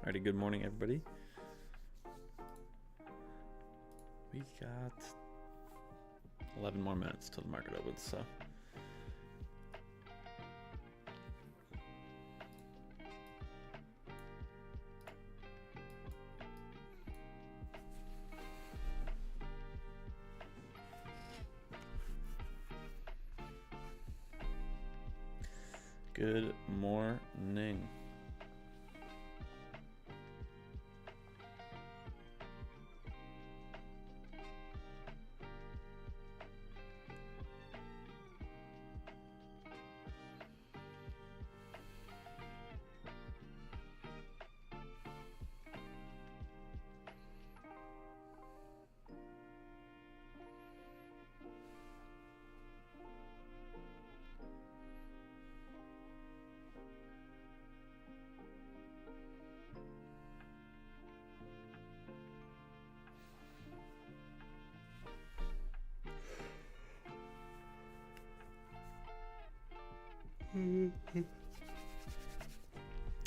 Alrighty, good morning, everybody. We got 11 more minutes till the market opens, so. Good morning.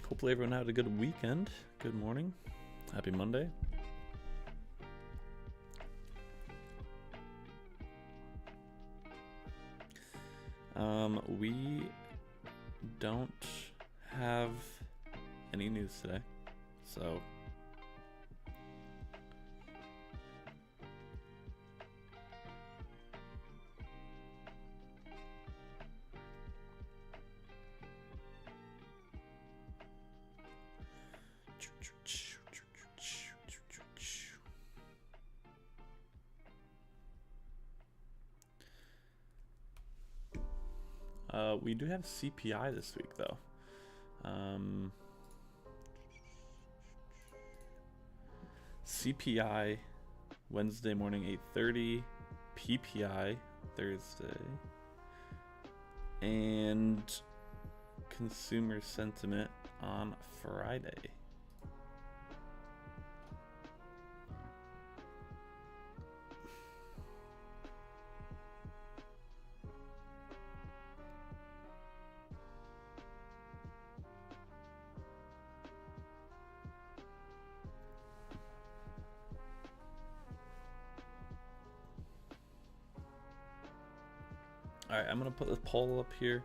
Hopefully everyone had a good weekend. Good morning. Happy Monday. We don't have any news today, so we do have CPI this week, though. CPI Wednesday morning 8:30, PPI Thursday, and consumer sentiment on Friday. All right, I'm gonna put the poll up here.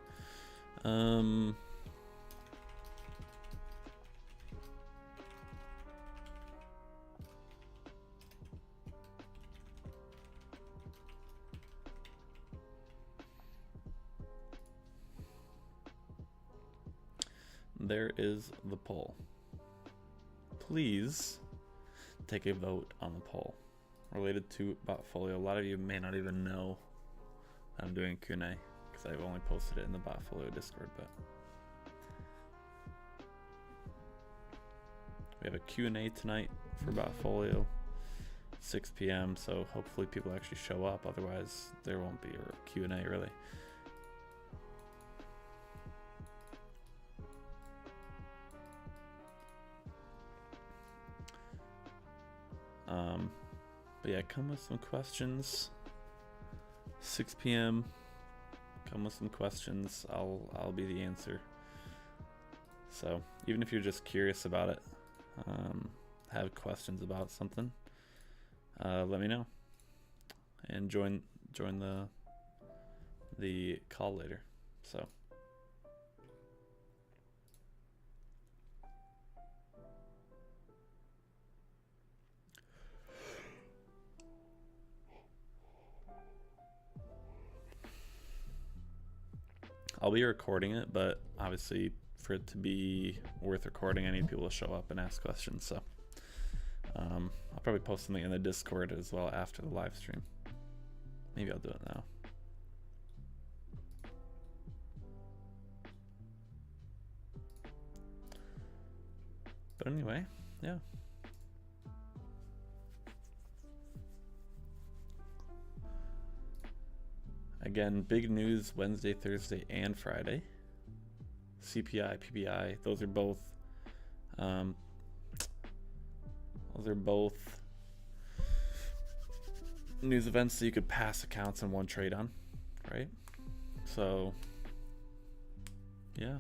There is the poll. Please take a vote on the poll related to Botfolio. A lot of you may not even know I'm doing Q&A because I've only posted it in the Botfolio Discord, but we have a Q&A tonight for Botfolio, 6 p.m. So hopefully people actually show up. Otherwise, there won't be a Q&A really. But yeah, come with some questions. 6 p.m. Come with some questions. I'll be the answer. So even if you're just curious about it, have questions about something, let me know and join the call later. So I'll be recording it, but obviously for it to be worth recording, I need people to show up and ask questions. So I'll probably post something in the Discord as well after the live stream. Maybe I'll do it now. But anyway, yeah. Again, big news Wednesday, Thursday, and Friday. CPI, PPI, those are both news events that you could pass accounts in one trade on, right? So, yeah.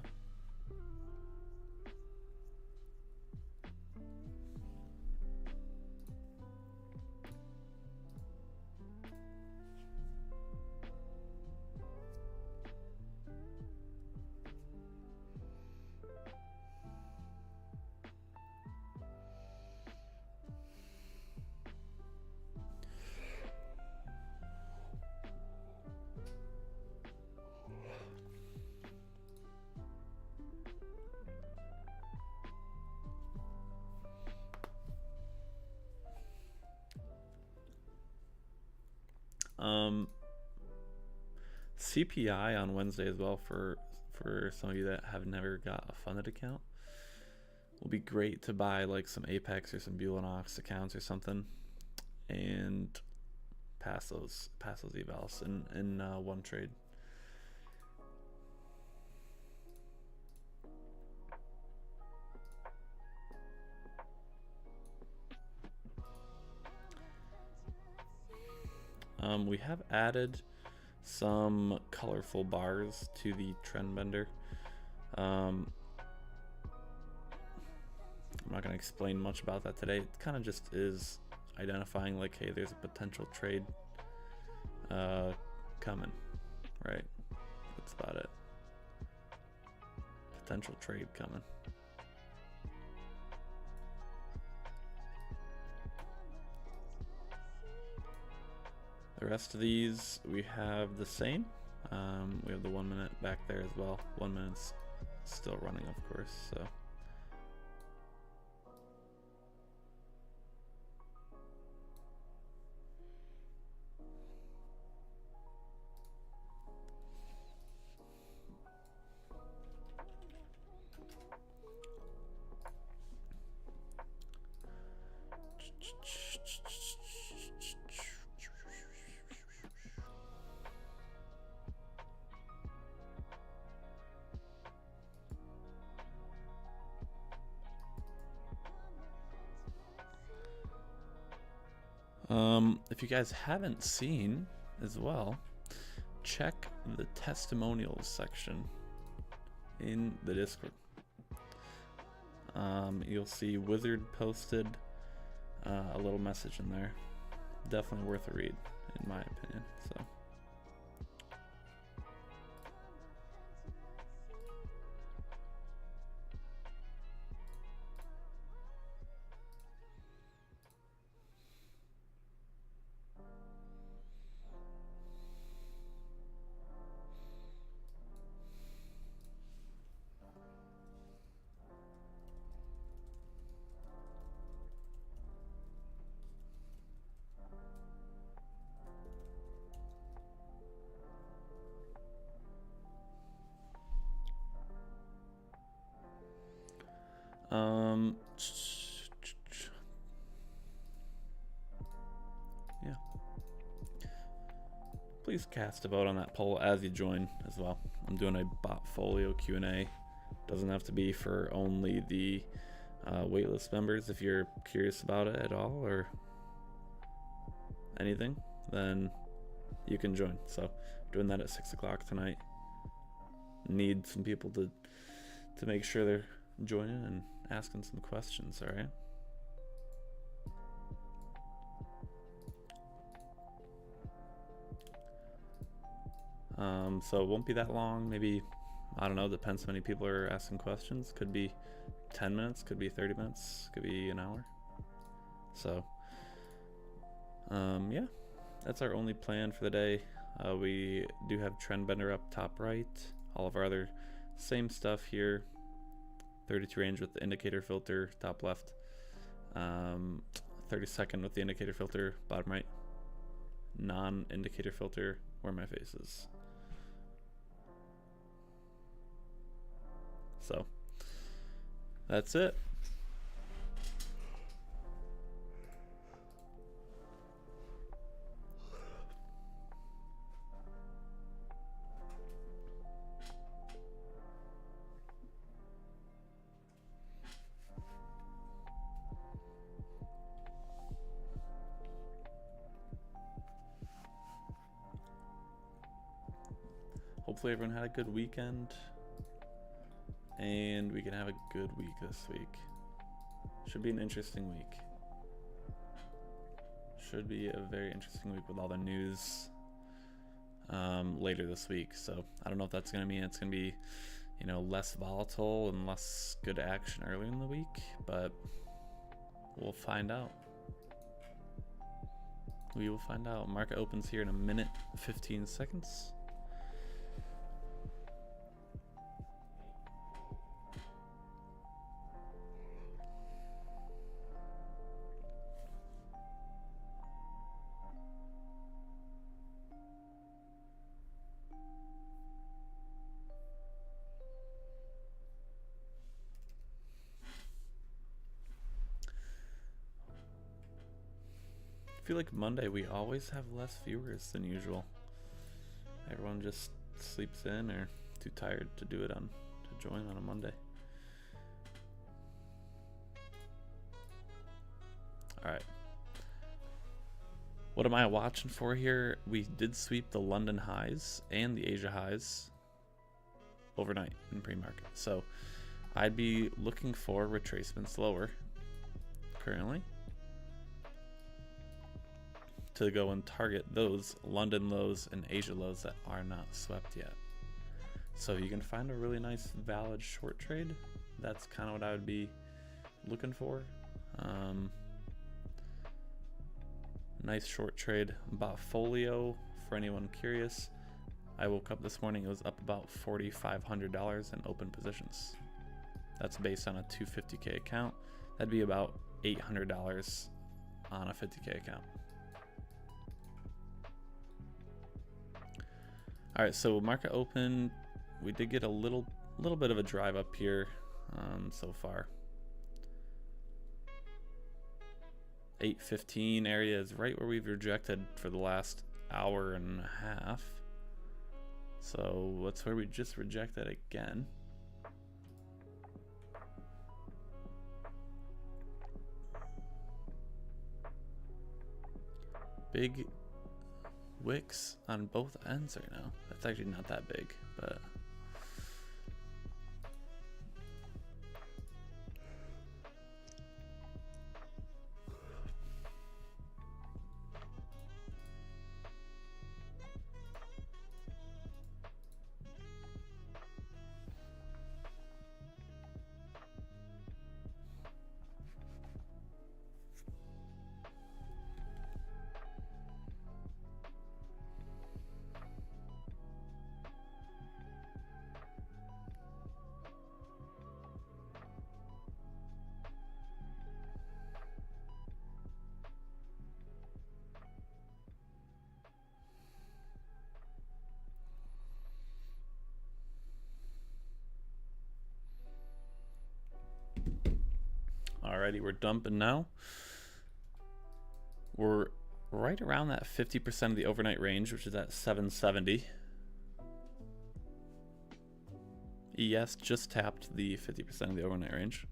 CPI on Wednesday as well for some of you that have never got a funded account. Will be great to buy like some Apex or some Bulanox accounts or something, and pass those evals in one trade. We have added some colorful bars to the trend bender. I'm not going to explain much about that today. It kind of just is identifying like, hey, there's a potential trade coming, right? That's about it. Potential trade coming. The rest of these we have the same. We have the 1 minute back there as well. 1 minute's still running, of course, so. If you guys haven't seen as well, check the testimonials section in the Discord. You'll see Wizard posted a little message in there. Definitely worth a read, in my opinion. So. Yeah. Please cast a vote on that poll as you join as well. I'm doing a Botfolio Q&A. Doesn't have to be for only the waitlist members. If you're curious about it at all or anything, then you can join. So doing that at 6 o'clock tonight. Need some people to make sure they're joining and asking some questions, all right? So it won't be that long. Maybe, I don't know, depends how many people are asking questions. Could be 10 minutes, could be 30 minutes, could be an hour. So, yeah, that's our only plan for the day. We do have Trendbender up top right. All of our other same stuff here. 32 range with the indicator filter, top left. 30-second with the indicator filter, bottom right. Non-indicator filter, where my face is. So, that's it. Hopefully everyone had a good weekend, and we can have a good week this week. Should be an interesting week. Should be a very interesting week with all the news later this week. So I don't know if that's going to mean it's going to be, you know, less volatile and less good action early in the week, but we'll find out. We will find out. Market opens here in 1 minute 15 seconds. feel like Monday we always have less viewers than usual. Everyone just sleeps in or too tired to do it to join on a Monday. All right. What am I watching for here? We did sweep the London highs and the Asia highs overnight in pre-market. So I'd be looking for retracements lower currently to go and target those London lows and Asia lows that are not swept yet. So you can find a really nice valid short trade. That's kind of what I would be looking for. Nice short trade. Botfolio, for anyone curious, I woke up this morning, it was up about $4,500 in open positions. That's based on a 250K account. That'd be about $800 on a 50K account. All right, so market open, we did get a little bit of a drive up here so far. 815 area is right where we've rejected for the last hour and a half. So that's where we just rejected again. Big wicks on both ends right now. That's actually not that big, but alrighty, we're dumping now. We're right around that 50% of the overnight range, which is at 770. ES just tapped the 50% of the overnight range.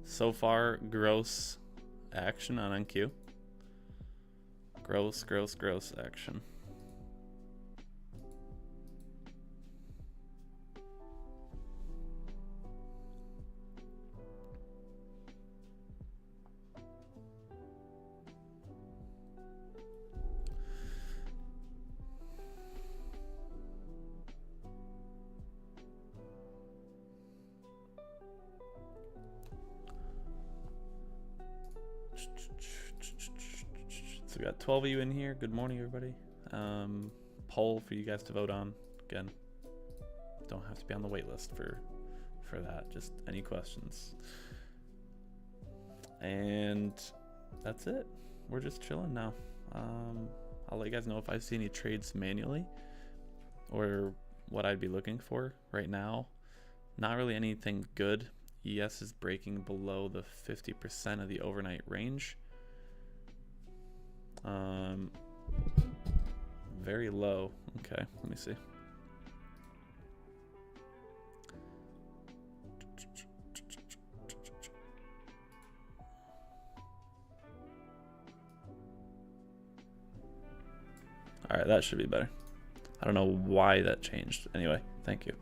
So far, gross action on NQ. Gross action. So we got 12 of you in here. Good morning, everybody. Poll for you guys to vote on. Again, don't have to be on the wait list for that. Just any questions. And that's it. We're just chilling now. I'll let you guys know if I see any trades manually or what I'd be looking for right now. Not really anything good. ES is breaking below the 50% of the overnight range. Very low. Okay, let me see. All right, that should be better. I don't know why that changed. Anyway, thank you.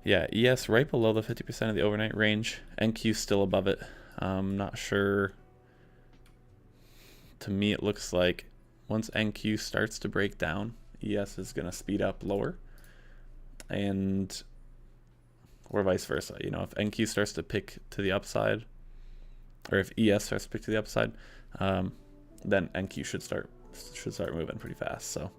Yeah, ES right below the 50% of the overnight range. NQ still above it. Not sure. To me, it looks like once NQ starts to break down, ES is going to speed up lower. And or vice versa. You know, if NQ starts to pick to the upside, or if ES starts to pick to the upside, then NQ should start moving pretty fast. So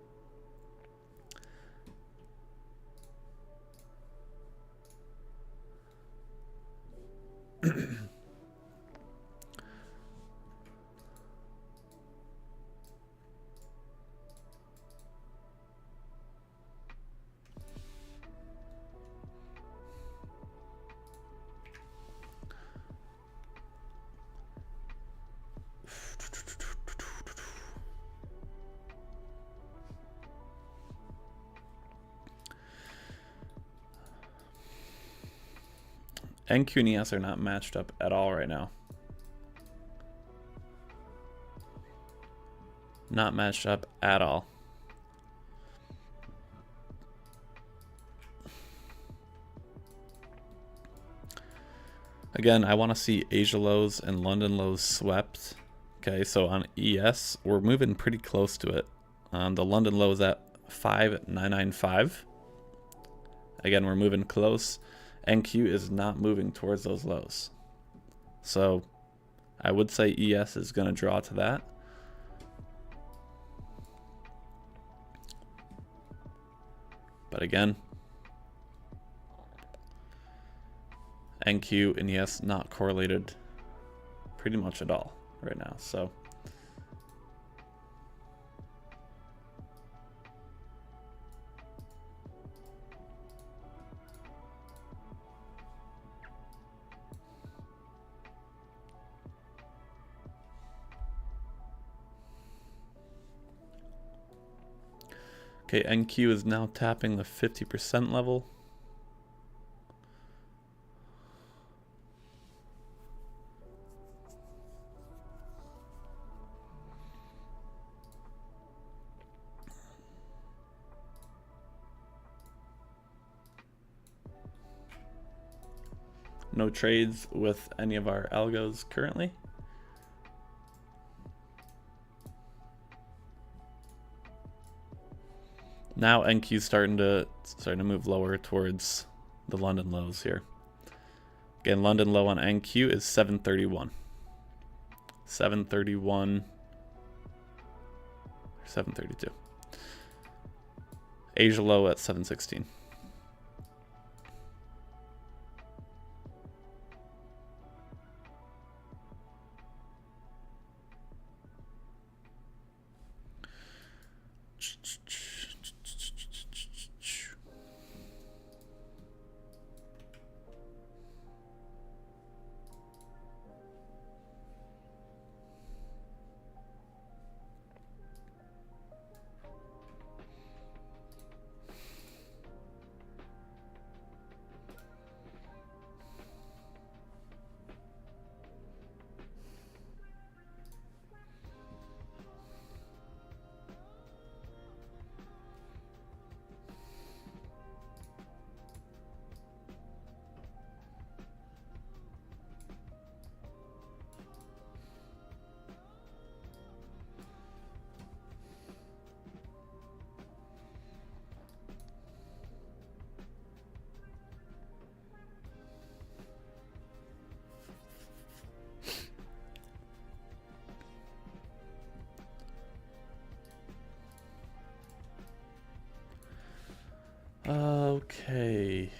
NQ and ES are not matched up at all right now. Not matched up at all. Again, I want to see Asia lows and London lows swept. Okay, so on ES, we're moving pretty close to it. The London low is at 5,995. Again, we're moving close. NQ is not moving towards those lows. So I would say ES is going to draw to that. But again, NQ and ES not correlated pretty much at all right now. So okay, NQ is now tapping the 50% level. No trades with any of our algos currently. Now NQ's starting to move lower towards the London lows here. Again, London low on NQ is 731. 731 or 732. Asia low at 716. Okay.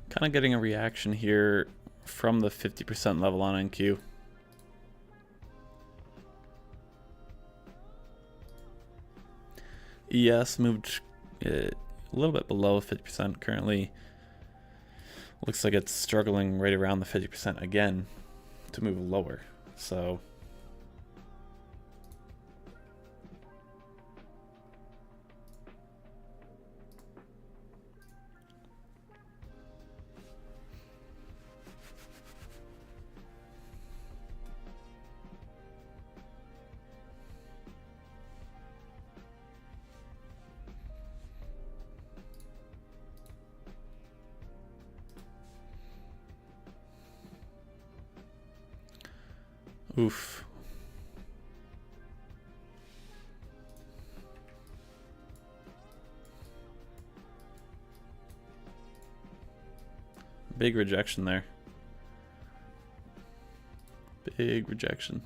Kind of getting a reaction here from the 50% level on NQ. ES moved a little bit below 50% currently. Looks like it's struggling right around the 50% again to move lower. So oof. Big rejection there. Big rejection.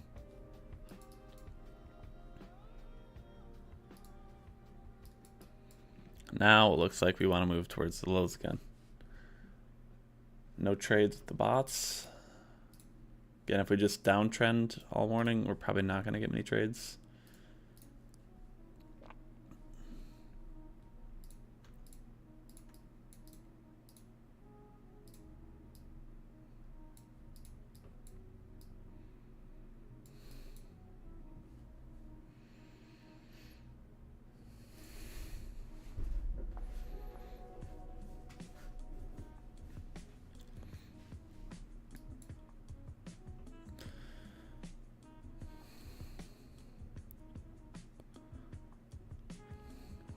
Now it looks like we want to move towards the lows again. No trades with the bots. Again, if we just downtrend all morning, we're probably not going to get many trades.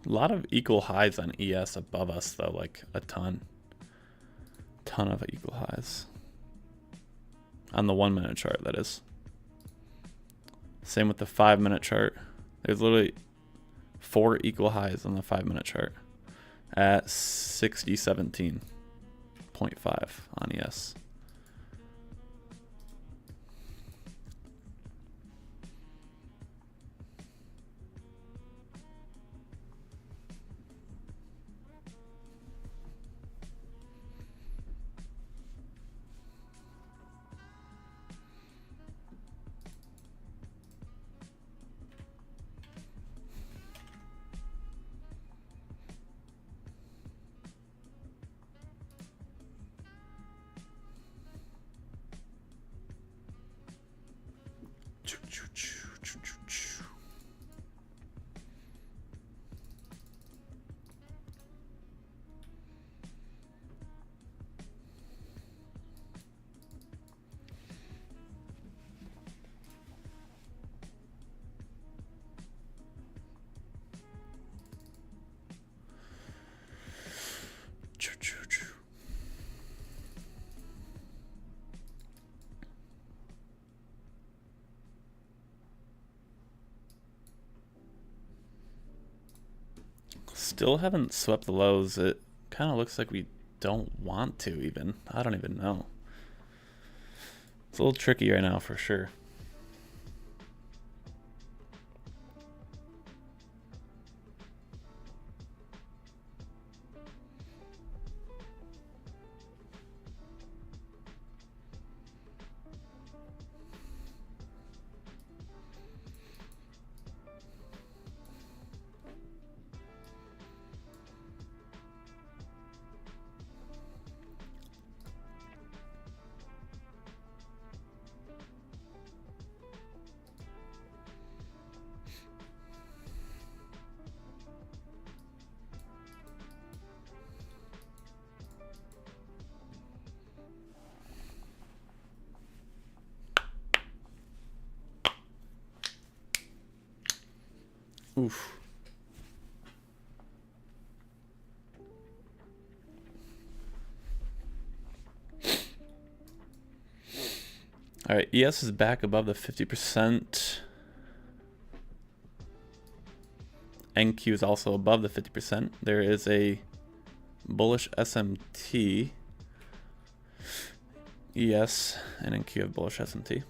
A lot of equal highs on ES above us though, like a ton of equal highs. On the 1 minute chart, that is. Same with the 5 minute chart. There's literally 4 equal highs on the 5 minute chart at 60.17.5 on ES. Still haven't swept the lows. It kind of looks like we don't want to even. I don't even know. It's a little tricky right now for sure. Oof. All right, ES is back above the 50%. NQ is also above the 50%. There is a bullish SMT. ES and NQ have bullish SMT.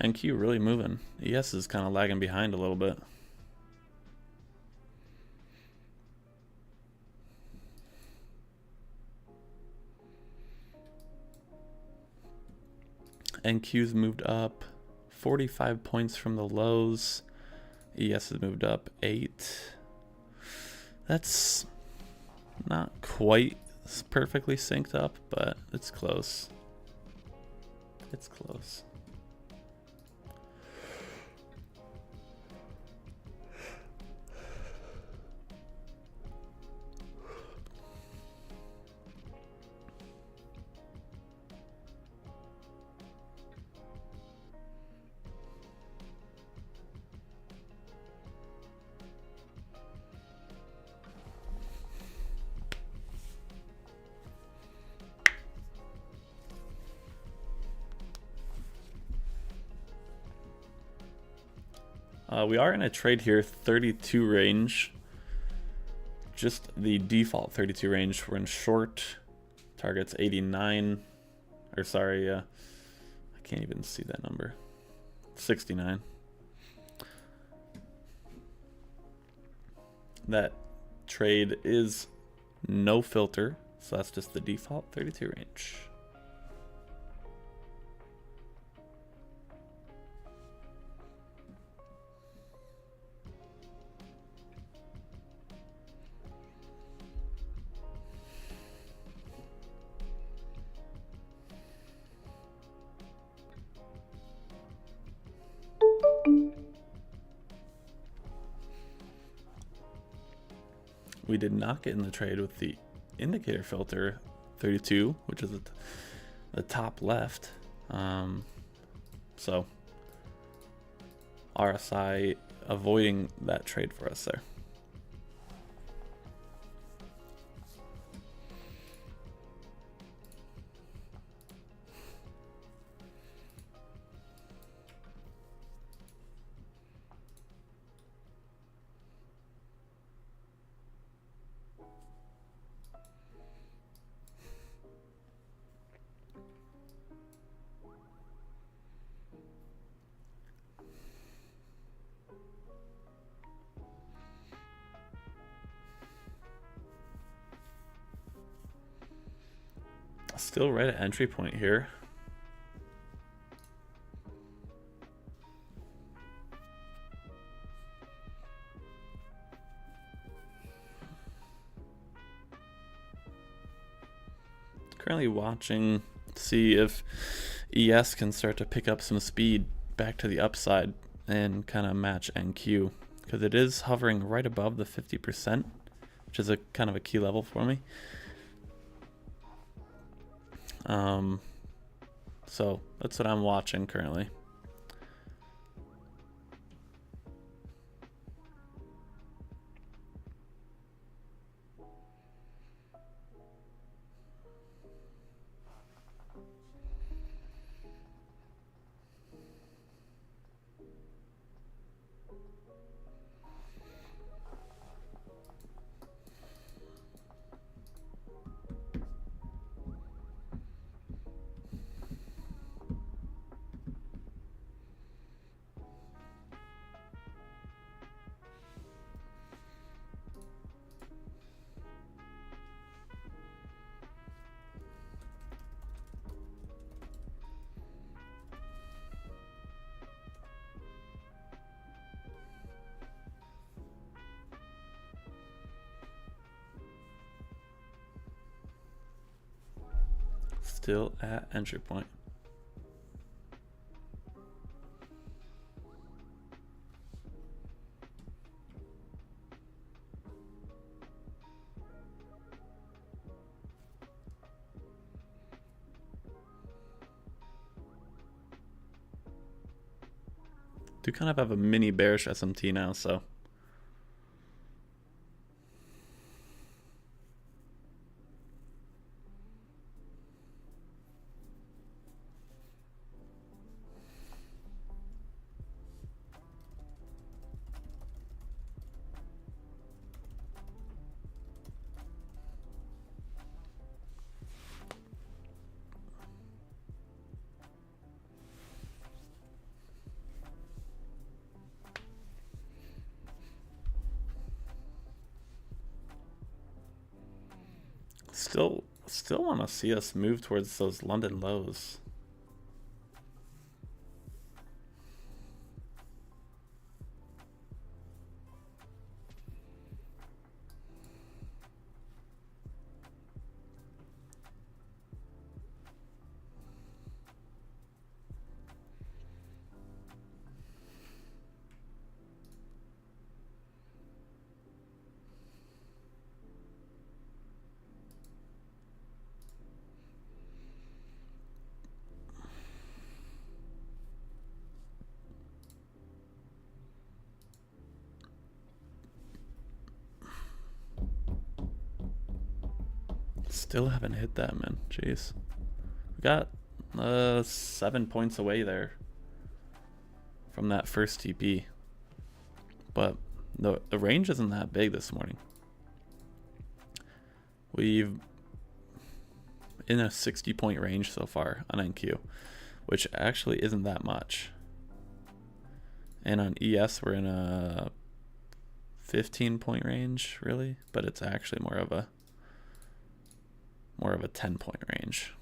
NQ really moving. ES is kind of lagging behind a little bit. NQ's moved up 45 points from the lows. ES has moved up 8. That's not quite perfectly synced up, but it's close. It's close. We are in a trade here, 32 range. Just the default 32 range. We're in short. Target's 89. Or sorry, I can't even see that number. 69. That trade is no filter, so that's just the default 32 range. we did not get in the trade with the indicator filter 32, which is the top left. So RSI avoiding that trade for us there. Still right at entry point here. Currently watching to see if ES can start to pick up some speed back to the upside and kind of match NQ, because it is hovering right above the 50%, which is a kind of a key level for me. So that's what I'm watching currently. Still at entry point. Do kind of have a mini bearish SMT now, so still want to see us move towards those London lows. Still haven't hit that, man. Jeez. We got 7 points away there from that first TP. But the range isn't that big this morning. We've in a 60-point range so far on NQ, which actually isn't that much. And on ES we're in a 15-point range, really, but it's actually more of a 10-point range.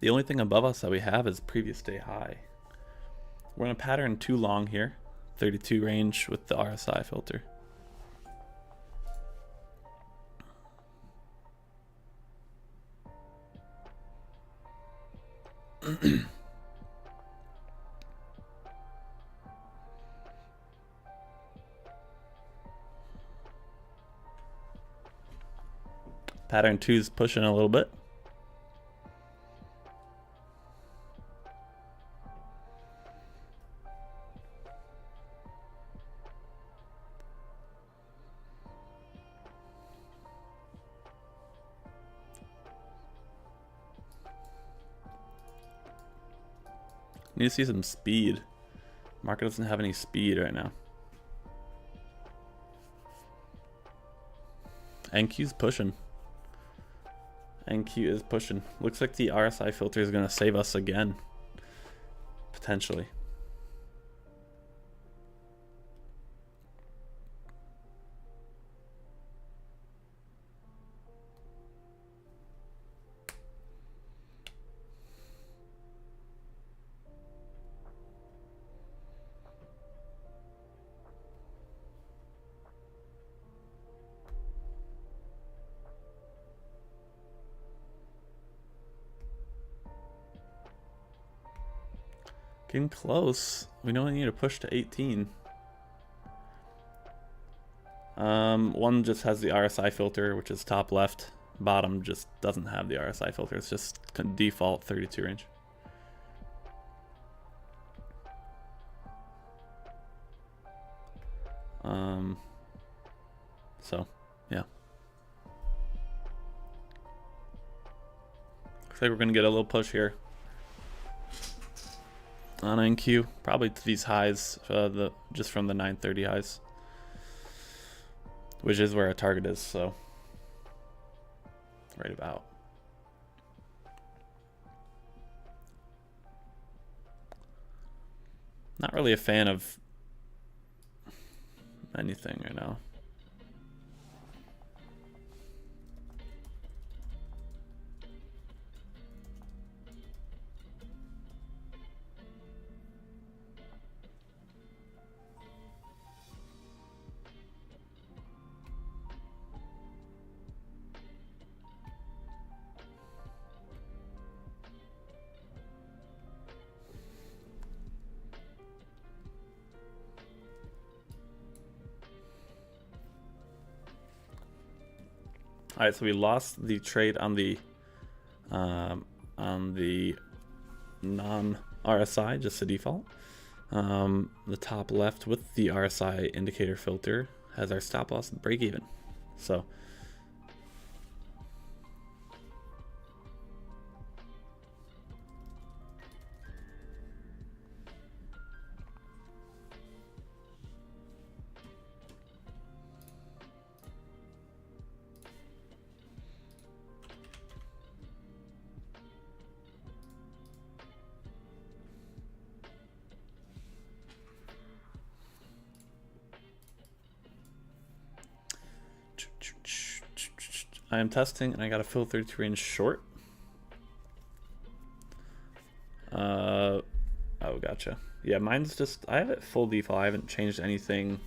The only thing above us that we have is previous day high. We're in a pattern too long here. 32 range with the RSI filter. Pattern 2 is pushing a little bit. Need to see some speed. Market doesn't have any speed right now. NQ's pushing. NQ is pushing. Looks like the RSI filter is going to save us again. Potentially. Getting close. We only need to push to 18. One just has the RSI filter, which is top left. Bottom just doesn't have the RSI filter. It's just default 32 range. So, yeah. Looks like we're going to get a little push here. On NQ, probably to these highs, just from the 930 highs, which is where our target is, so right about. Not really a fan of anything right now. All right, so we lost the trade on the non-RSI, just the default. The top left with the RSI indicator filter has our stop loss break even. So I am testing, and I got a fill 32 range short. Oh, gotcha. Yeah, mine's just, I have it full default. I haven't changed anything.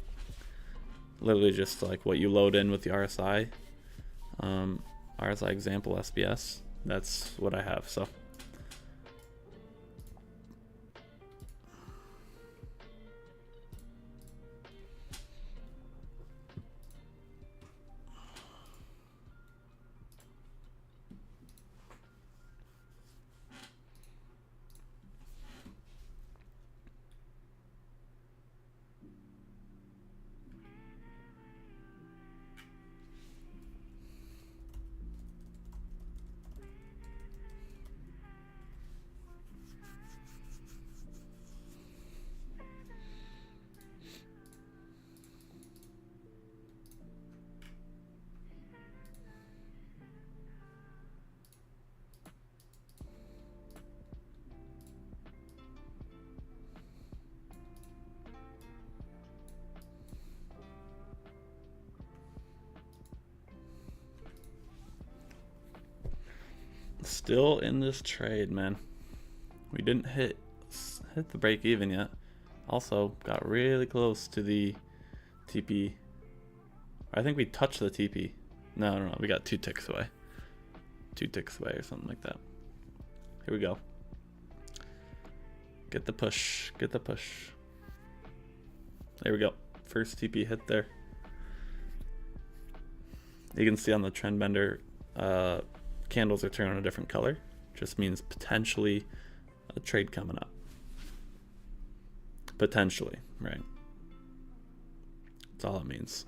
Literally just like what you load in with the RSI. RSI example SBS. That's what I have, so. still in this trade, man. We didn't hit the break even yet. Also got really close to the TP. I think we touched the TP. No, we got 2 ticks away. 2 ticks away or something like that. Here we go. Get the push. Get the push. There we go. First TP hit there. You can see on the trend bender, candles are turning a different color. Just means potentially a trade coming up. Potentially, right? That's all it means.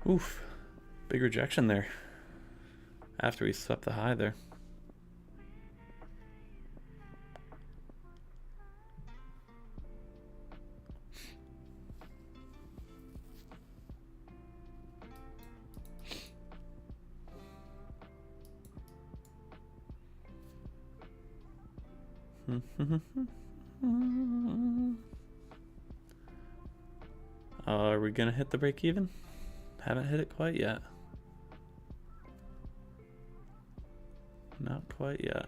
Oof, big rejection there after we swept the high there. Are we gonna hit the break even? Haven't hit it quite yet. Not quite yet.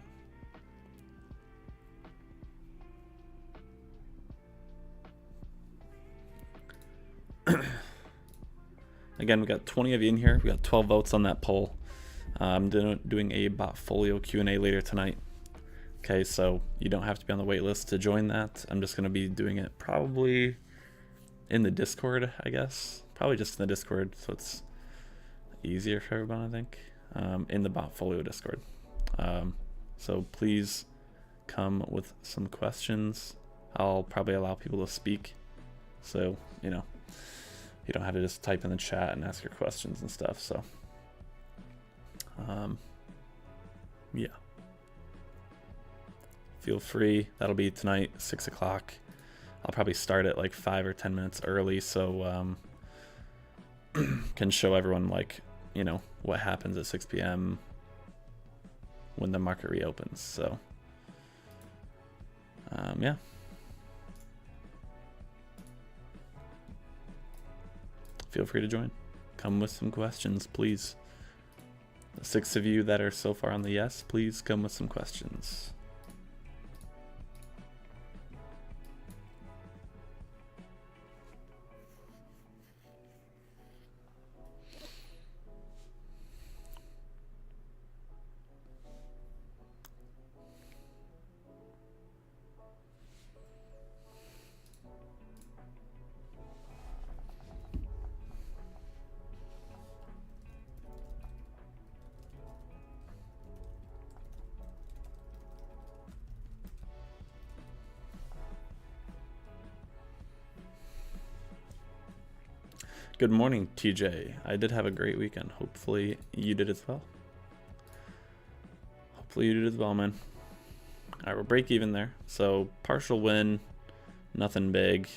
Again, we got 20 of you in here. We got 12 votes on that poll. I'm doing a Botfolio Q&A later tonight. Okay, so you don't have to be on the wait list to join that. I'm just going to be doing it probably in the Discord, I guess. Probably just in the Discord, so it's easier for everyone, I think. In the Botfolio Discord. So please come with some questions. I'll probably allow people to speak. So, you know, you don't have to just type in the chat and ask your questions and stuff. So, yeah. Feel free. That'll be tonight, 6 o'clock. I'll probably start it like 5 or 10 minutes early, so can show everyone, like, you know, what happens at 6 p.m. when the market reopens. So, yeah. Feel free to join. Come with some questions, please. The 6 of you that are so far on the yes, please come with some questions. Good morning, TJ. I did have a great weekend. Hopefully you did as well. Hopefully you did as well, man. All right, we're break even there. So partial win, nothing big,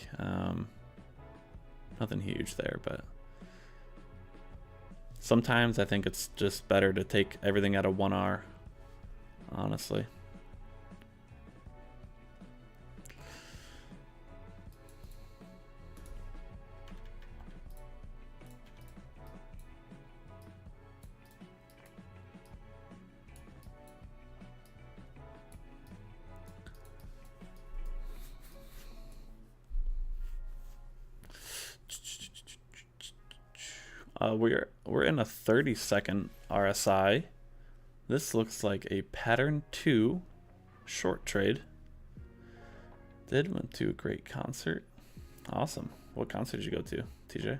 nothing huge there, but sometimes I think it's just better to take everything out of 1R, honestly. We're in a 30-second RSI. This looks like a pattern 2 short trade. Went to a great concert. Awesome. What concert did you go to, TJ?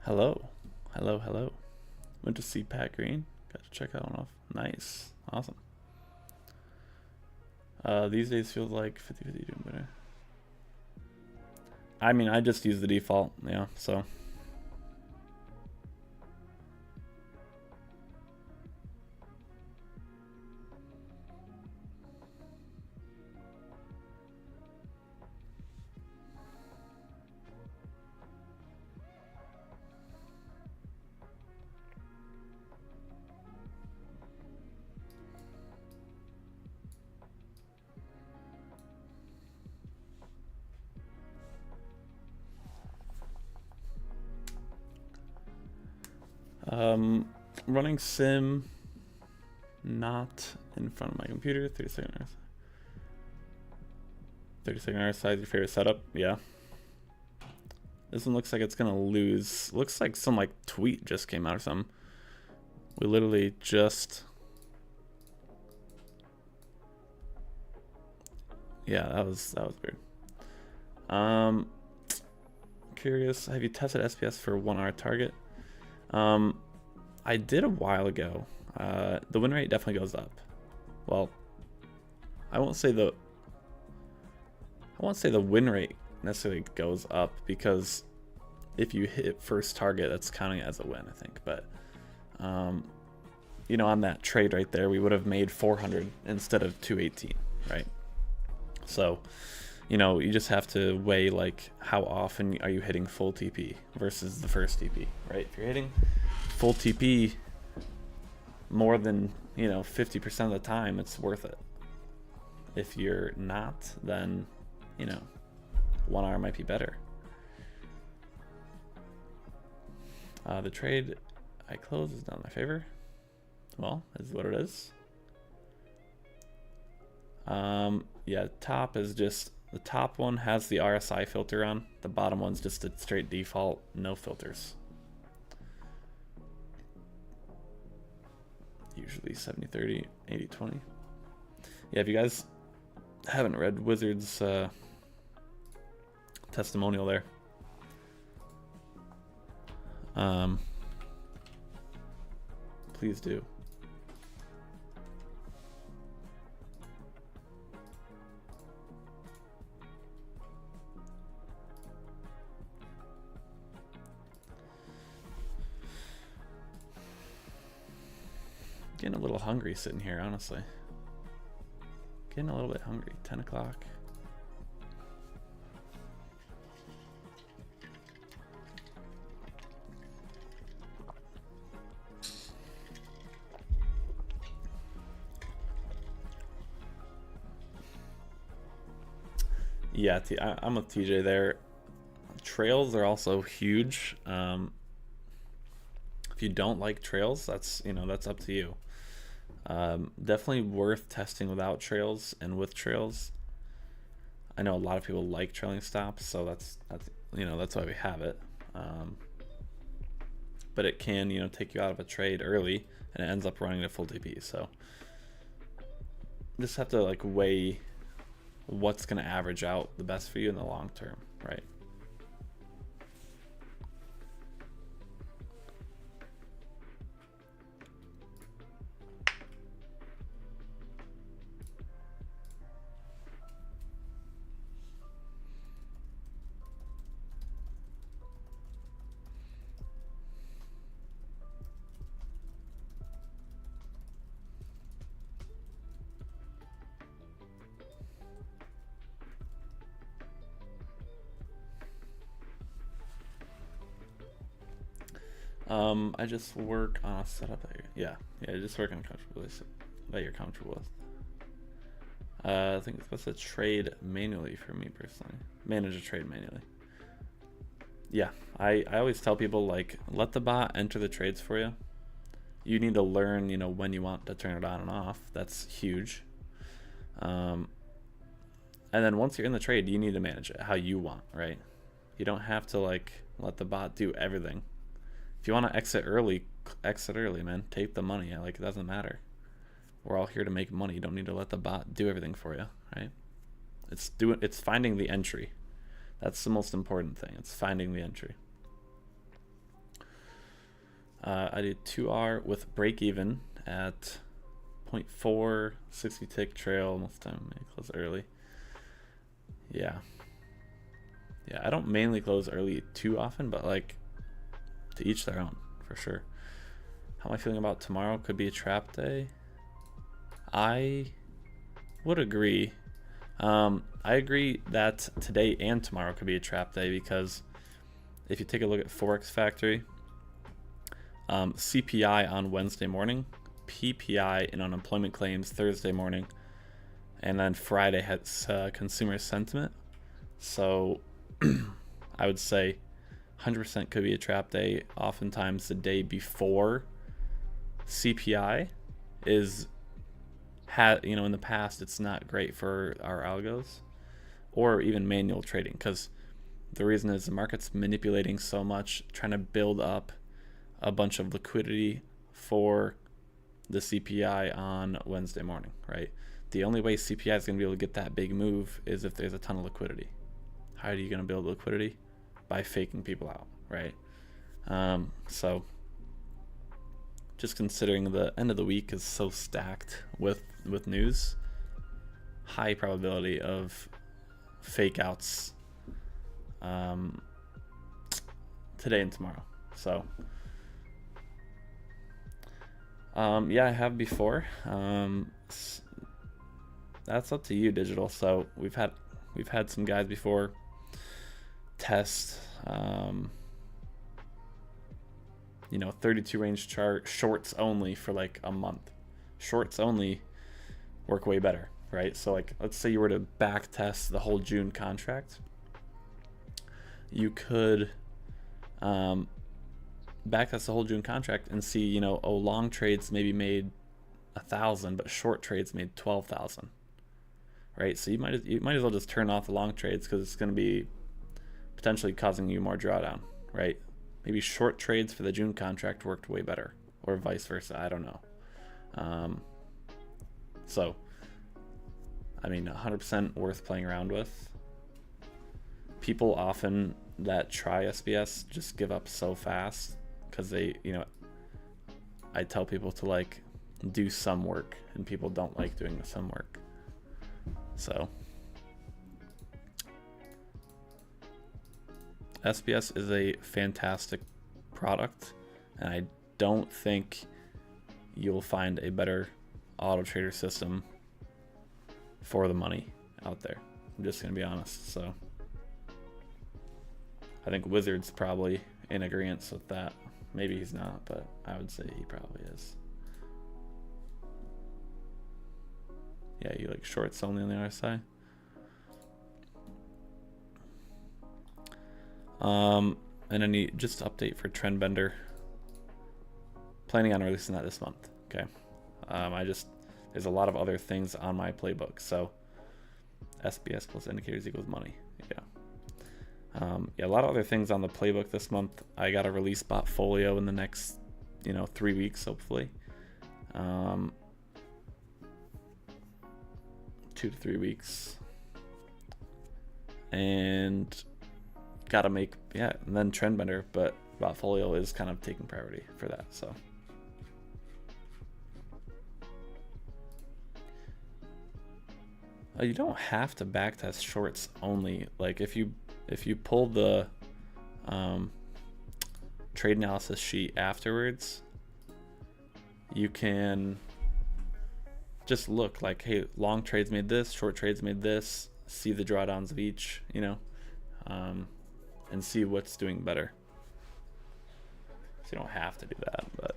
Hello. Hello, hello. Went to see Pat Green. Got to check that one off. Nice. Awesome. These days feels like 50-50 doing better. I mean, I just use the default, yeah, so. Running sim, not in front of my computer. 30-second RSI. 30-second RSI is your favorite setup? Yeah. This one looks like it's gonna lose. Looks like some like tweet just came out or something. We literally just. Yeah, that was weird. Curious, have you tested SBS for 1 hour target? I did a while ago. The win rate definitely goes up. Well, I won't say the win rate necessarily goes up, because if you hit first target, that's counting as a win, I think. But you know, on that trade right there, we would have made 400 instead of 218, right? So, you know, you just have to weigh like how often are you hitting full TP versus the first TP, right? If you're hitting full TP more than, you know, 50% of the time, it's worth it. If you're not, then, you know, 1 hour might be better. The trade I close is not in my favor. Well, is what it is. Yeah, top is just, the top one has the RSI filter on. The bottom one's just a straight default, no filters. Usually 70-30, 80-20. Yeah, if you guys haven't read Wizard's testimonial there, please do. Getting a little hungry sitting here, honestly. Getting a little bit hungry. 10 o'clock. Yeah, I'm with TJ there. Trails are also huge. If you don't like trails, that's, you know, that's up to you. Definitely worth testing without trails and with trails. I know a lot of people like trailing stops, so that's you know, that's why we have it. But it can, you know, take you out of a trade early, and it ends up running to full TP. So just have to like weigh what's going to average out the best for you in the long term, right? I just work on a setup that just work on comfortability that you're comfortable with. I think it's best to trade manually for me personally. Manage a trade manually. Yeah, I always tell people, like, let the bot enter the trades for you. You need to learn, you know, when you want to turn it on and off. That's huge. And then once you're in the trade, you need to manage it how you want, right? You don't have to like let the bot do everything. If you want to exit early, man. Take the money. Like, it doesn't matter. We're all here to make money. You don't need to let the bot do everything for you, right? It's finding the entry. That's the most important thing. It's finding the entry. I did 2R with break even at 0.4, 60 tick trail most of the time. I close early. Yeah. Yeah, I don't mainly close early too often, but like to each their own for sure. How am I feeling about tomorrow? Could be a trap day. I would agree. I agree that today and tomorrow could be a trap day, because if you take a look at Forex Factory, CPI on Wednesday morning, PPI and unemployment claims Thursday morning, and then Friday has consumer sentiment. So I would say 100% could be a trap day. Oftentimes the day before CPI is, in the past it's not great for our algos or even manual trading, because the reason is the market's manipulating so much, trying to build up a bunch of liquidity for the CPI on Wednesday morning, right? The only way CPI is going to be able to get that big move is if there's a ton of liquidity. How are you going to build liquidity? By faking people out, right? So just considering the end of the week is so stacked with news, high probability of fake outs today and tomorrow. So yeah, I have before. That's up to you, Digital. So we've had some guys before test 32 range chart shorts only for like a month. Shorts only work way better, right? So like, let's say you were to back test the whole June contract, you could back test the whole June contract and see, long trades maybe made 1,000, but short trades made 12,000, right? So you might as well just turn off the long trades, because it's going to be potentially causing you more drawdown, right? Maybe short trades for the June contract worked way better, or vice versa. I don't know. So, 100% worth playing around with. People often that try SBS just give up so fast, because they, I tell people to like do some work, and people don't like doing the some work. So SBS is a fantastic product, and I don't think you'll find a better auto trader system for the money out there. I'm just going to be honest. So I think Wizard's probably in agreement with that. Maybe he's not, but I would say he probably is. Yeah, you like shorts only on the RSI. And then just update for Trendbender. Planning on releasing that this month. Okay. There's a lot of other things on my playbook. So SBS plus indicators equals money. Yeah. A lot of other things on the playbook this month. I got to release Botfolio in the next, 3 weeks, hopefully. 2 to 3 weeks. And gotta make, and then Trendbender, but Botfolio is kind of taking priority for that. So you don't have to backtest shorts only. Like if you pull the trade analysis sheet afterwards, you can just look like, hey, long trades made this, short trades made this, see the drawdowns of each, and see what's doing better. So you don't have to do that, but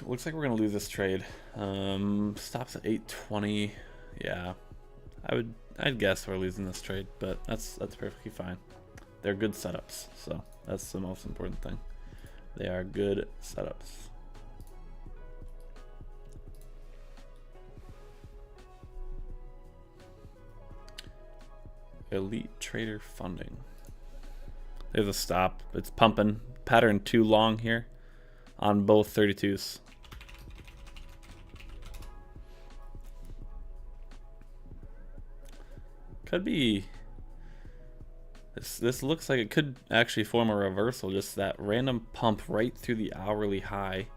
looks like we're gonna lose this trade. Stops at 820. Yeah, I'd guess we're losing this trade, but that's perfectly fine. They're good setups, so that's the most important thing. They are good setups. Elite Trader Funding. There's a stop. It's pumping. Pattern too long here on both 32s. Could be. This looks like it could actually form a reversal, just that random pump right through the hourly high.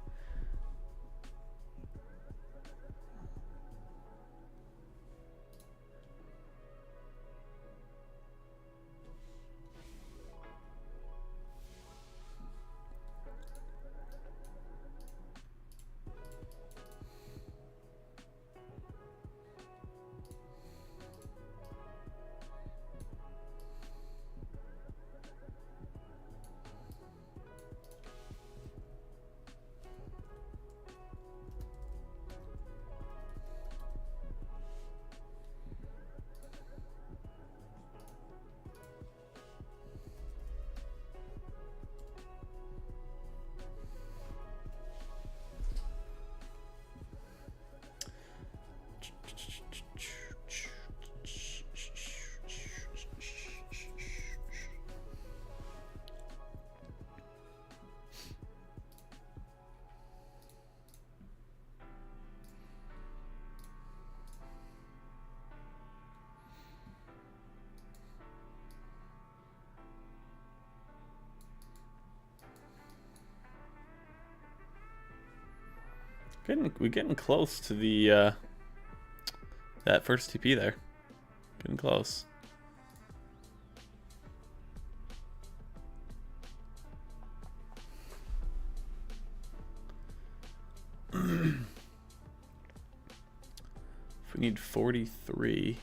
We're getting close to the that first TP there. Getting close. If we need 43.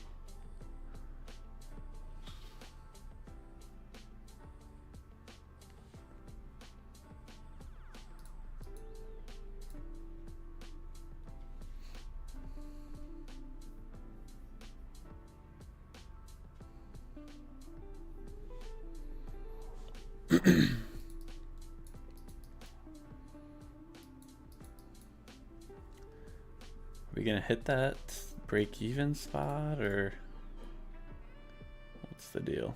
Are we gonna hit that break-even spot, or what's the deal?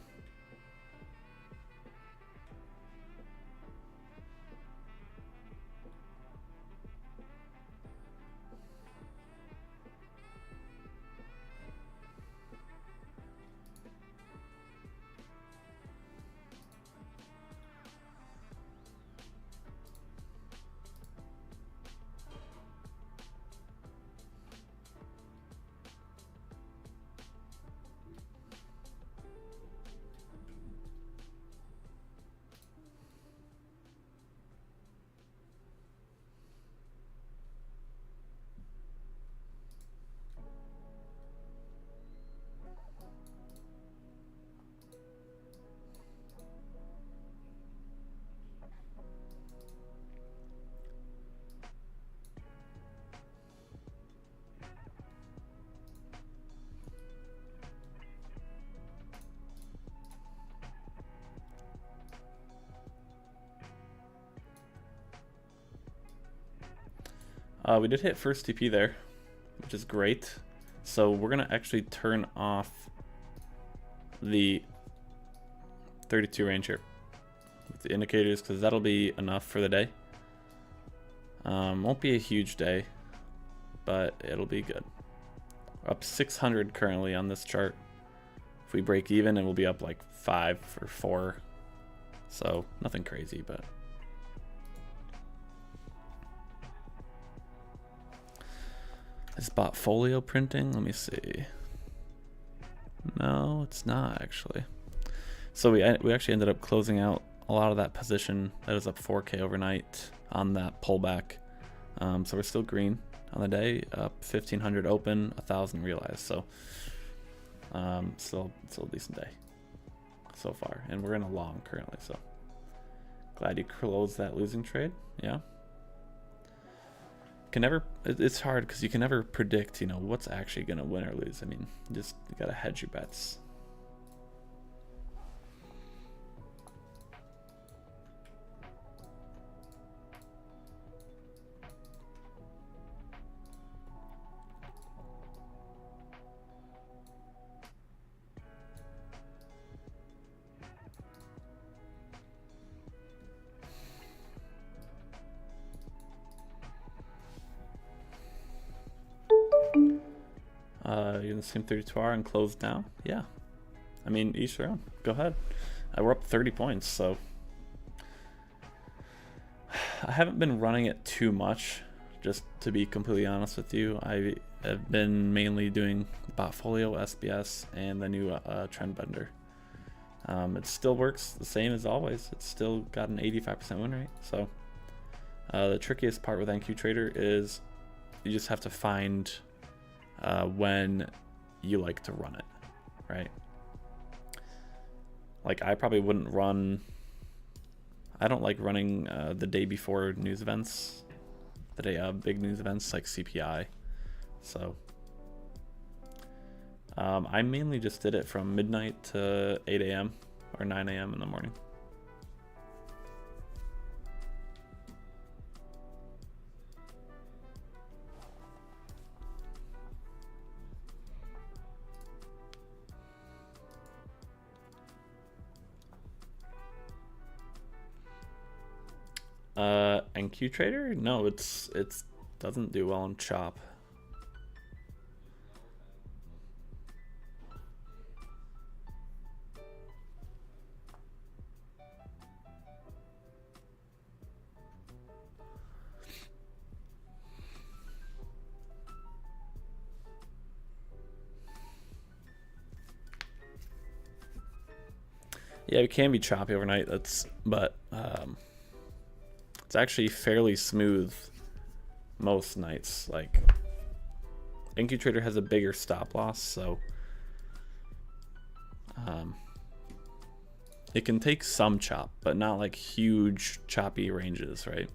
We did hit first TP there, which is great. So we're gonna actually turn off the 32 range here with the indicators, because that'll be enough for the day. Won't be a huge day, but it'll be good. We're up 600 currently on this chart. If we break even, it will be up like 5 or 4. So nothing crazy, but is Botfolio printing? Let me see. No, it's not actually. So we actually ended up closing out a lot of that position that was up 4K overnight on that pullback. So we're still green on the day, up 1,500 open, 1,000 realized. So still a decent day so far, and we're in a long currently. So glad you closed that losing trade. Yeah. It's hard because you can never predict, what's actually going to win or lose. I mean, you got to hedge your bets. You're in the same 32 hour and closed now? Yeah, I mean, each their own. Go ahead. We're up 30 points, so I haven't been running it too much, just to be completely honest with you. I have been mainly doing Botfolio, SBS, and the new trend bender. It still works the same as always. It's still got an 85% win rate. So the trickiest part with NQTrader is you just have to find when you like to run it, right? Like I probably wouldn't run, I don't like running the day before news events, the day of big news events like CPI. So I mainly just did it from midnight to 8 a.m. or 9 a.m. in the morning. NQTrader? No, it's doesn't do well on chop. Yeah, it can be choppy overnight. But it's actually fairly smooth most nights. Like NQTrader has a bigger stop loss, so it can take some chop, but not like huge choppy ranges, right?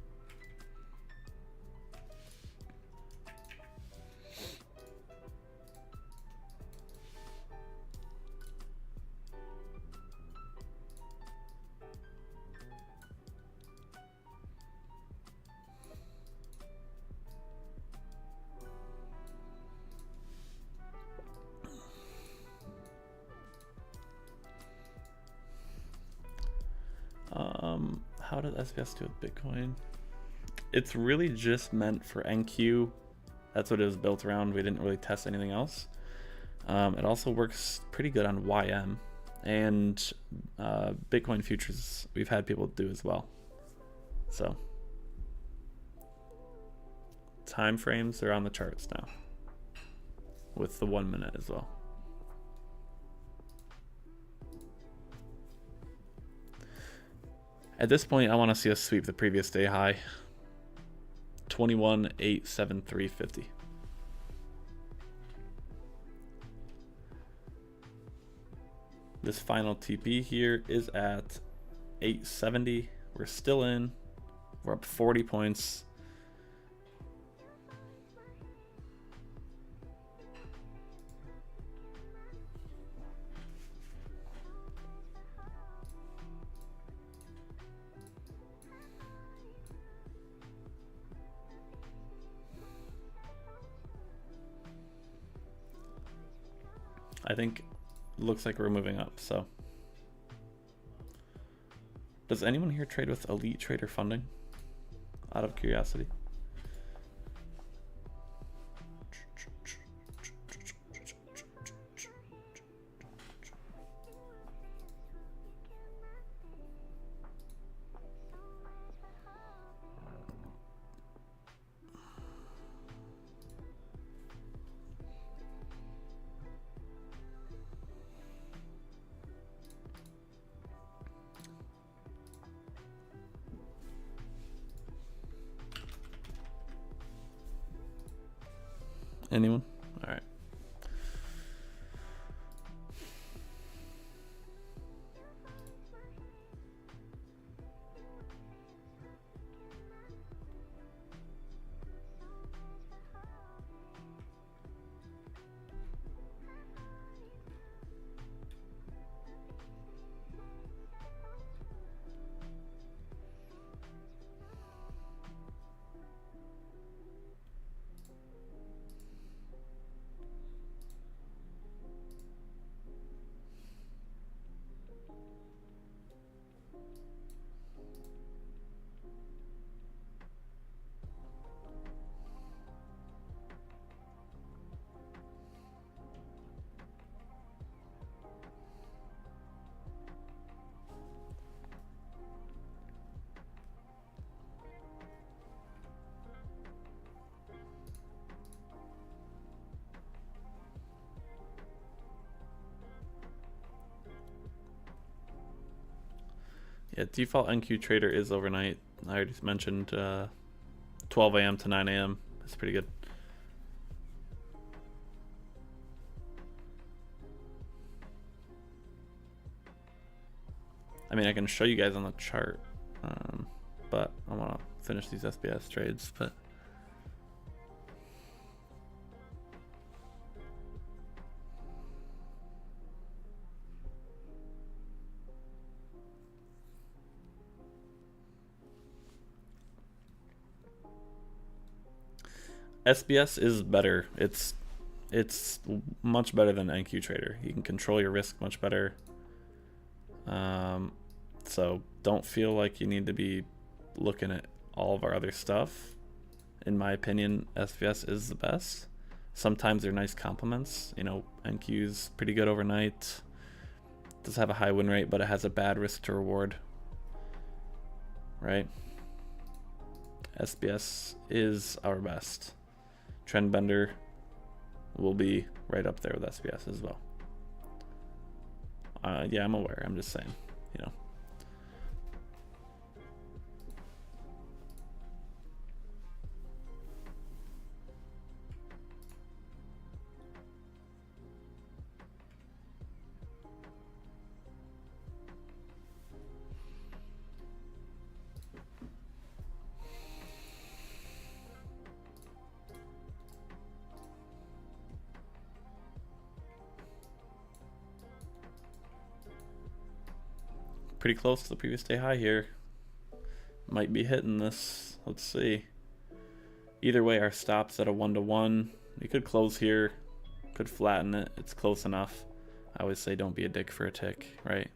How did SBS do with Bitcoin? It's really just meant for NQ. That's what it was built around. We didn't really test anything else. It also works pretty good on YM and Bitcoin futures. We've had people do as well. So time frames are on the charts now with the 1 minute as well. At this point, I want to see us sweep the previous day high. 21,873.50. This final TP here is at 870. We're still in. We're up 40 points. I think it looks like we're moving up, so. Does anyone here trade with Elite Trader funding? Out of curiosity. Anyone? All right. Yeah, default NQ trader is overnight. I already mentioned 12 a.m. to 9 a.m. That's pretty good. I mean, I can show you guys on the chart, but I want to finish these SBS trades. But SBS is better. It's much better than NQ Trader. You can control your risk much better. So don't feel like you need to be looking at all of our other stuff. In my opinion, SBS is the best. Sometimes they're nice complements. You know, NQ's pretty good overnight. Does have a high win rate, but it has a bad risk to reward. Right? SBS is our best. Trendbender will be right up there with SBS as well. Yeah, I'm aware. I'm just saying, you know. Pretty close to the previous day high here. Might be hitting this. Let's see. Either way, our stop's at a 1-to-1. We could close here. Could flatten it. It's close enough. I always say don't be a dick for a tick, right?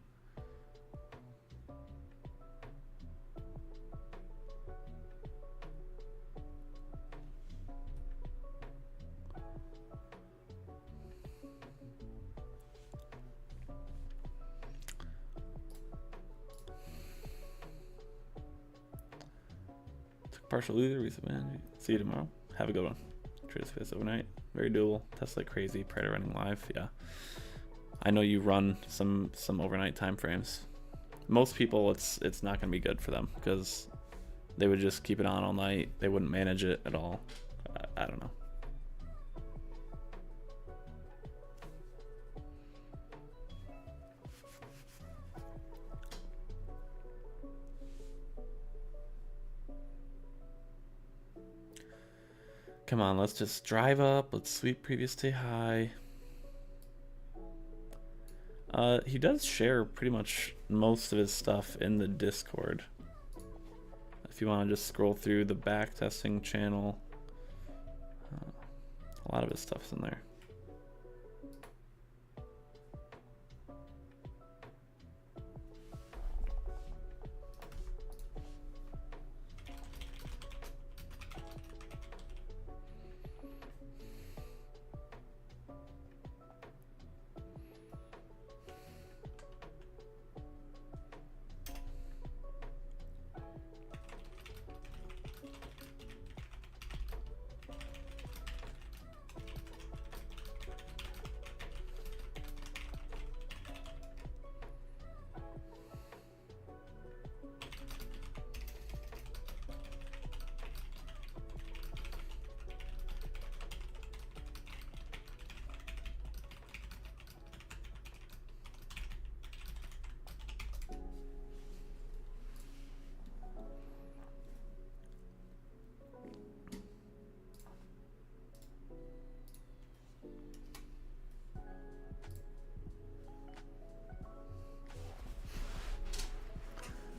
Partial loser, man. See you tomorrow. Have a good one. Trade space overnight. Very doable. Test like crazy. Pray to running live. Yeah. I know you run some overnight time frames. Most people, it's not gonna be good for them because they would just keep it on all night. They wouldn't manage it at all. I don't know. Come on, let's just drive up. Let's sweep previous day high. He does share pretty much most of his stuff in the Discord. If you want to just scroll through the back testing channel, a lot of his stuff's in there.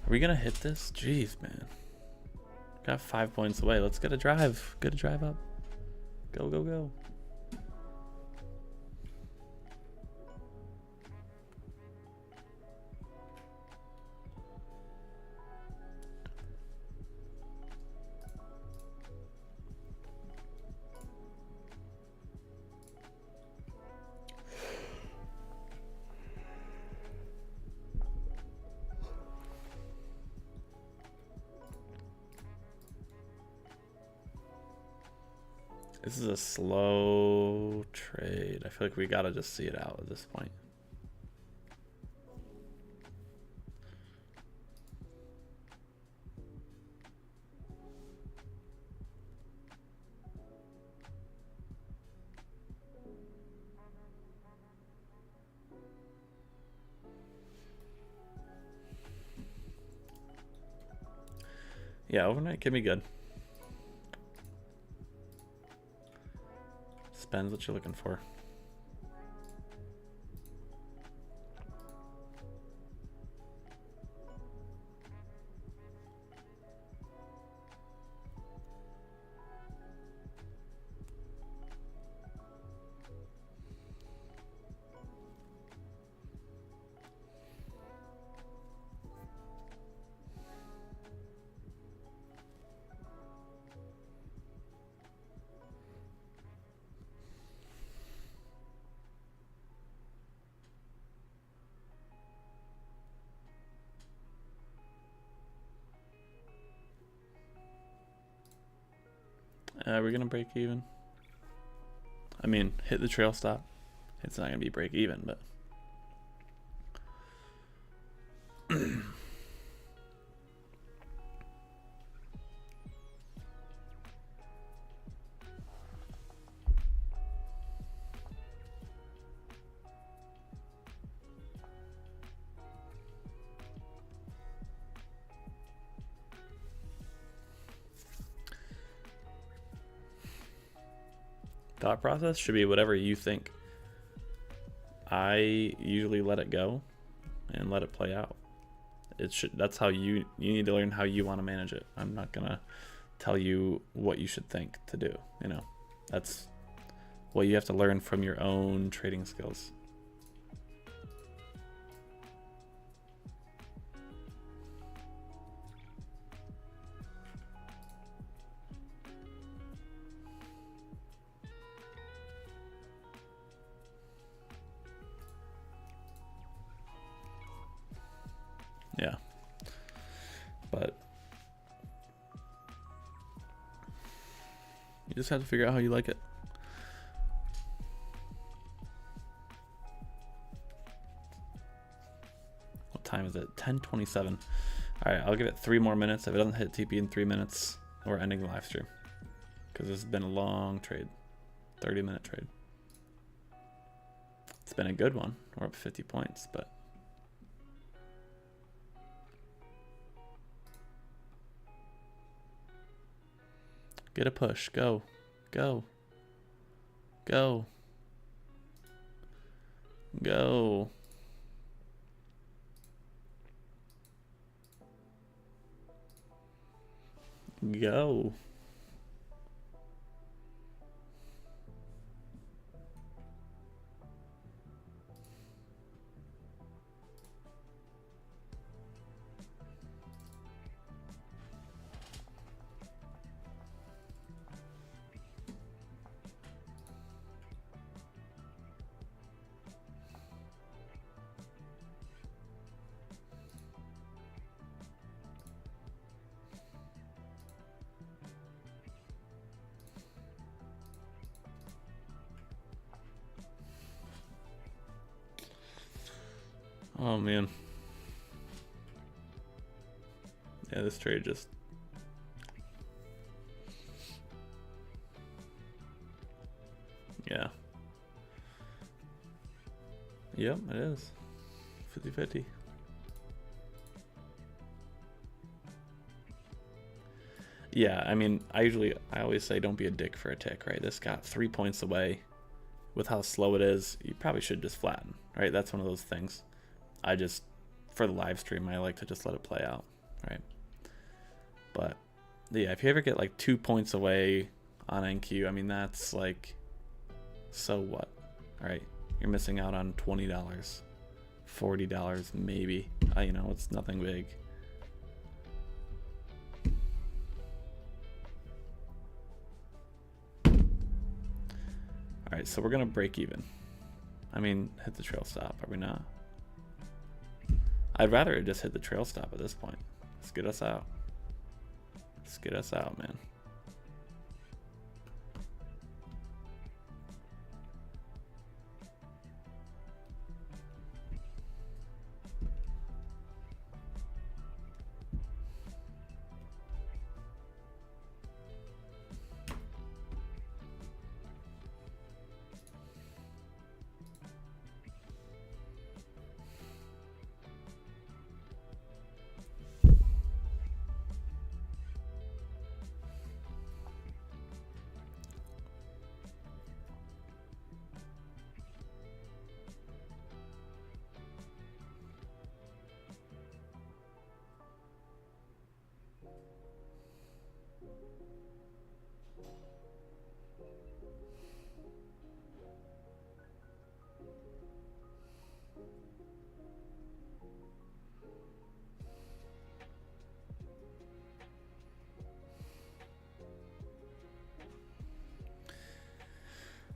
Are we gonna hit this? Jeez, man. Got 5 points away. Let's get a drive. Get a drive up. Go, go, go. This is a slow trade. I feel like we gotta just see it out at this point. Yeah, overnight can be good. Depends what you're looking for. We're gonna break even. I mean, hit the trail stop. It's not gonna be break even, but thought process should be whatever you think. I usually let it go and let it play out. That's how you need to learn how you want to manage it. I'm not gonna tell you what you should think to do. You know, that's what you have to learn from your own trading skills. Yeah, but you just have to figure out how you like it. What time is it? 10:27. All right, I'll give it 3 more minutes. If it doesn't hit TP in 3 minutes, we're ending the live stream because this has been a long trade, 30-minute trade. It's been a good one. We're up 50 points, but get a push. Go. Go. Go. Go. Go. Oh man. Yeah, this trade just... Yeah. Yep, it is. 50-50. Yeah, I mean, I always say don't be a dick for a tick, right? This got 3 points away. With how slow it is, you probably should just flatten, right? That's one of those things. For the live stream, I like to just let it play out, right? But yeah, if you ever get like 2 points away on NQ, I mean, that's like, so what, right? You're missing out on $20, $40 maybe. You know, it's nothing big. All right, so we're gonna break even. I mean, hit the trail stop, are we not? I'd rather just hit the trail stop at this point. Let's get us out. Let's get us out, man.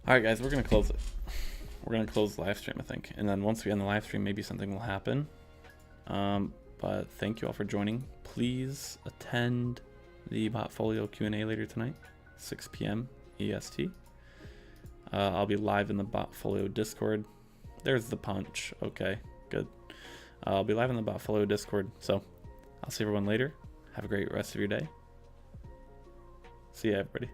All right, guys, we're gonna close it. We're gonna close the live stream, I think, and then once we end the live stream, maybe something will happen. But thank you all for joining. Please attend the Botfolio Q&A later tonight, 6 p.m. EST. I'll be live in the Botfolio Discord. There's the punch. Okay, good. I'll be live in the Botfolio Discord. So I'll see everyone later. Have a great rest of your day. See ya, everybody.